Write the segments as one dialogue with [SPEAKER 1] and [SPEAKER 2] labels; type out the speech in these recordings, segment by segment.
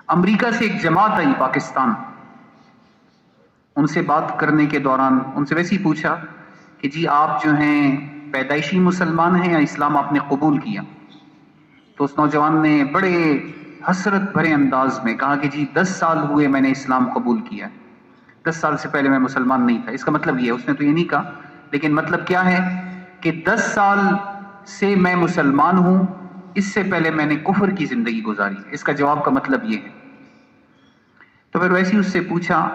[SPEAKER 1] امریکہ سے ایک جماعت آئی پاکستان. ان سے بات کرنے کے دوران ان سے ویسے ہی پوچھا کہ جی آپ جو ہیں پیدائشی مسلمان ہیں یا اسلام آپ نے قبول کیا؟ تو اس نوجوان نے بڑے حسرت بھرے انداز میں کہا کہ جی 10 سال ہوئے میں نے اسلام قبول کیا، 10 سال سے پہلے میں مسلمان نہیں تھا. اس کا مطلب یہ ہے، اس نے تو یہ نہیں کہا، لیکن مطلب کیا ہے کہ 10 سال سے میں مسلمان ہوں، اس سے پہلے میں نے کفر کی زندگی گزاری. اس کا جواب کا مطلب یہ ہے. تو پھر ویسے ہی اس سے پوچھا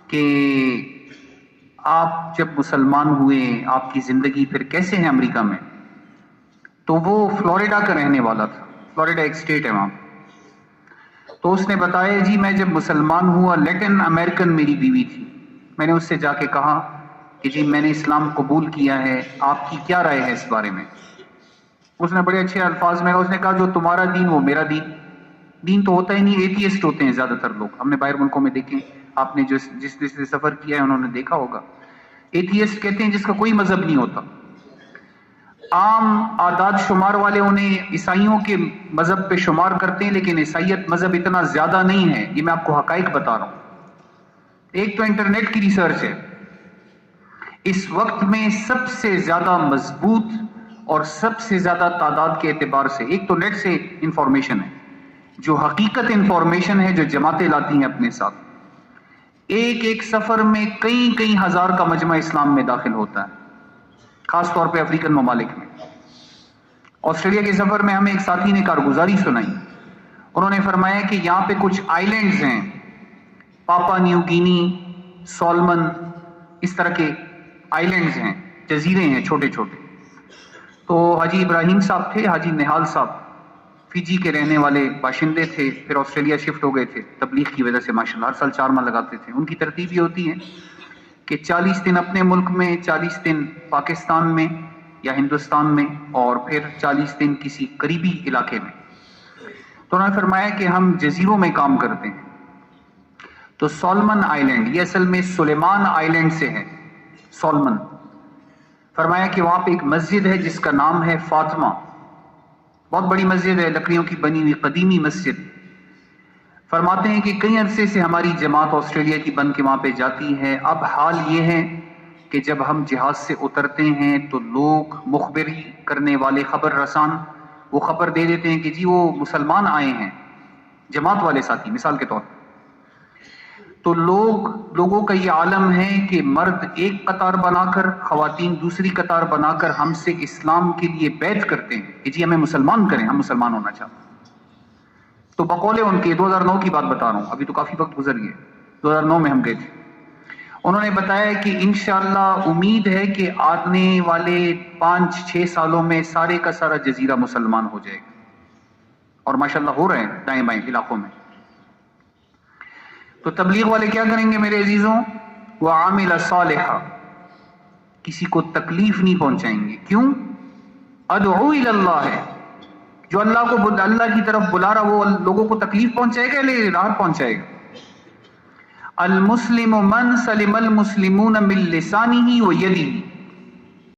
[SPEAKER 1] کہ آپ جب مسلمان ہوئے آپ کی زندگی پھر کیسے ہے امریکہ میں؟ تو وہ فلوریڈا کا رہنے والا تھا، فلوریڈا ایک اسٹیٹ ہے وہاں. تو اس نے بتایا جی میں جب مسلمان ہوا لیٹن امریکن میری بیوی تھی، میں نے اس سے جا کے کہا کہ جی میں نے اسلام قبول کیا ہے، آپ کی کیا رائے ہے اس بارے میں؟ اس نے بڑے اچھے الفاظ میں اس نے کہا جو تمہارا دین وہ میرا دین. دین تو ہوتا ہی نہیں، ایتھیسٹ ہوتے ہیں زیادہ تر لوگ. ہم نے باہر ملکوں میں دیکھیں، آپ نے جس سے سفر کیا ہے انہوں نے دیکھا ہوگا. ایتھیسٹ کہتے ہیں جس کا کوئی مذہب نہیں ہوتا. عام اعداد شمار والے انہیں عیسائیوں کے مذہب پہ شمار کرتے ہیں، لیکن عیسائیت مذہب اتنا زیادہ نہیں ہے. یہ میں آپ کو حقائق بتا رہا ہوں. ایک تو انٹرنیٹ کی ریسرچ ہے، اس وقت میں سب سے زیادہ مضبوط اور سب سے زیادہ تعداد کے اعتبار سے ایک تو نیٹ سے انفارمیشن ہے، جو حقیقت انفارمیشن ہے جو جماعتیں لاتی ہیں اپنے ساتھ. ایک سفر میں کئی ہزار کا مجمع اسلام میں داخل ہوتا ہے، خاص طور پہ افریقن ممالک میں. آسٹریلیا کے سفر میں ہمیں ایک ساتھی نے کارگزاری سنائی. انہوں نے فرمایا کہ یہاں پہ کچھ آئیلینڈز ہیں، پاپا نیو گینی، سولمن، اس طرح کے آئیلینڈز ہیں، جزیرے ہیں چھوٹے چھوٹے. تو حاجی ابراہیم صاحب تھے، حاجی نہال صاحب فیجی کے رہنے والے باشندے تھے، پھر آسٹریلیا شفٹ ہو گئے تھے تبلیغ کی وجہ سے. ماشاءاللہ ہر سال 4 ماہ لگاتے تھے. ان کی ترتیب یہ ہوتی ہے کہ 40 دن اپنے ملک میں، 40 دن پاکستان میں یا ہندوستان میں، اور پھر 40 دن کسی قریبی علاقے میں. تو انہوں نے فرمایا کہ ہم جزیروں میں کام کرتے ہیں. تو سولمن آئیلینڈ، یہ اصل میں سلیمان آئیلینڈ سے ہے، سولمن. فرمایا کہ وہاں پہ ایک مسجد ہے جس کا نام ہے فاطمہ. بہت بڑی مسجد ہے، لکڑیوں کی بنی ہوئی قدیمی مسجد. فرماتے ہیں کہ کئی عرصے سے ہماری جماعت آسٹریلیا کی بن کے وہاں پہ جاتی ہے. اب حال یہ ہے کہ جب ہم جہاز سے اترتے ہیں تو لوگ مخبری کرنے والے، خبر رسان، وہ خبر دے دیتے ہیں کہ جی وہ مسلمان آئے ہیں، جماعت والے ساتھی مثال کے طور پر. تو لوگوں کا یہ عالم ہے کہ مرد ایک قطار بنا کر، خواتین دوسری قطار بنا کر ہم سے اسلام کے لیے بیعت کرتے ہیں کہ جی ہمیں مسلمان کریں، ہم مسلمان ہونا چاہتے ہیں. تو بقول ان کے 2009 کی بات بتا رہا ہوں، ابھی تو کافی وقت گزر گیا، 2009 میں ہم گئے تھے. انہوں نے بتایا کہ انشاءاللہ امید ہے کہ آنے والے 5-6 سالوں میں سارے کا سارا جزیرہ مسلمان ہو جائے گا. اور ماشاءاللہ ہو رہے ہیں دائیں بائیں علاقوں میں. تو تبلیغ والے کیا کریں گے میرے عزیزوں؟ وَعَامِلَ صَالِحًا، کسی کو تکلیف نہیں پہنچائیں گے. کیوں؟ ادعو الی اللہ ہے، جو اللہ کو اللہ کی طرف بلا رہا وہ لوگوں کو تکلیف پہنچائے گا یا راحت پہنچائے گا؟ المسلم من سلم المسلمون من لسانہ و یدہ،